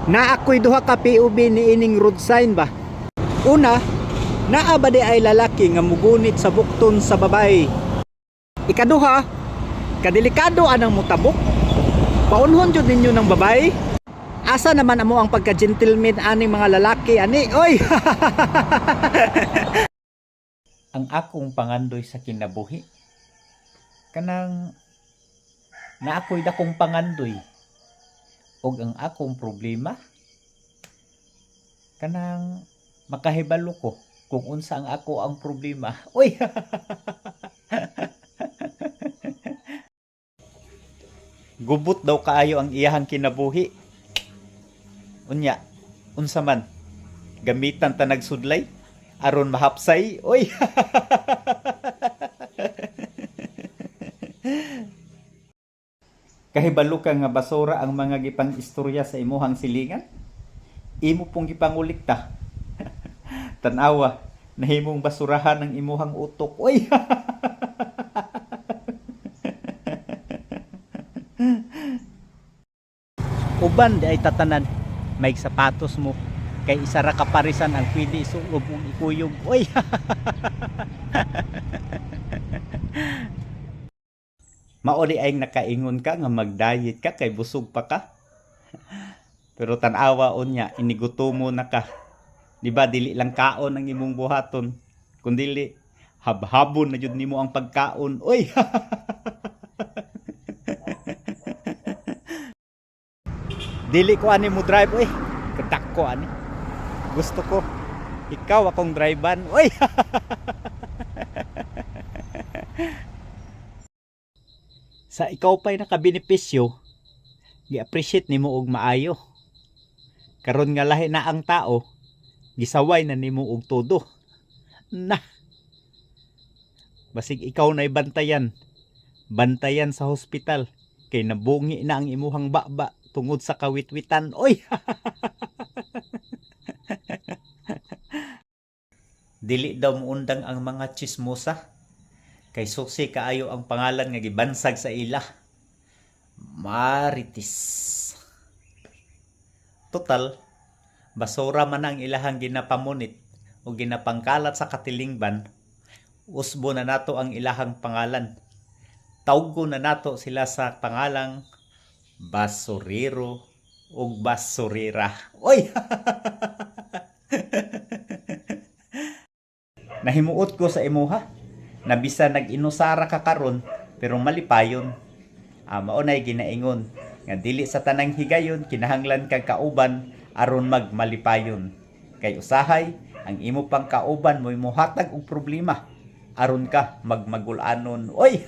Na ako'y duha ka POV ni ining road sign ba. Una, naa ba di ay lalaki nga mugunit sa bukton sa babay. Ikaduha, kadelikado anang mutabok. Paunhon jud ninyo ng babay. Asa naman amo ang pagka-gentleman aning mga lalaki ani? Oy. Ang akong pangandoy sa kinabuhi kanang naakoy dakong pangandoy og ang akong problema kanang makahibalo ko kung unsa ang ako ang problema. Uy. Gubot daw kaayo ang iyahang kinabuhi. Unya, unsa man gamitan ta nagsudlay aron mahapsay. Uy. Kahibalo ka nga basura ang mga gipang istorya sa imuhang silingan. Imo pong gipangulikta. Tanawa, nahimong basurahan ng imuhang utok. Uy. Uban di ay tatanan may sapatos mo kay isa ra kaparisan ang pwede isulob mong ikuyog. Oy. Mauli ay nakaingon ka nga mag-diet ka kay busog pa ka. Pero tanawa unya inigutomo na ka. Di ba dili lang kaon ang imong buhaton, kundili habhabon na jud nimo ang pagkaon. Oy. Dili ko ani mo drive oy. Kadak ko ani. Gusto ko ikaw akong drivean. Oy. Sa ikaw pa'y nakabenepisyo, gi-appreciate nimo og maayo. Karon nga lahi na ang tao, gisaway na nimo og todo. Na. Basig ikaw na bantayan. Bantayan sa hospital kay nabungi na ang imuhang baba tungod sa kawitwitan. Oy. Dili daw muundang ang mga chismosa kay suksi kaayo ang pangalan nga gibansag sa ila. Marites. Total, basura man ang ilahang ginapamunit o ginapangkalat sa katilingban, usbo na nato ang ilahang pangalan. Tawgo na nato sila sa pangalang basurero o basurera. Oy! Nahimuot ko sa imuha na bisa nag-inusara ka karon pero malipayon. Maunay ginaingon nga dili sa tanang higayon kinahanglan kag kauban aron magmalipayon. Kay usahay ang imo pang kauban mo'y mohatag og problema aron ka magmagulanon. Oy.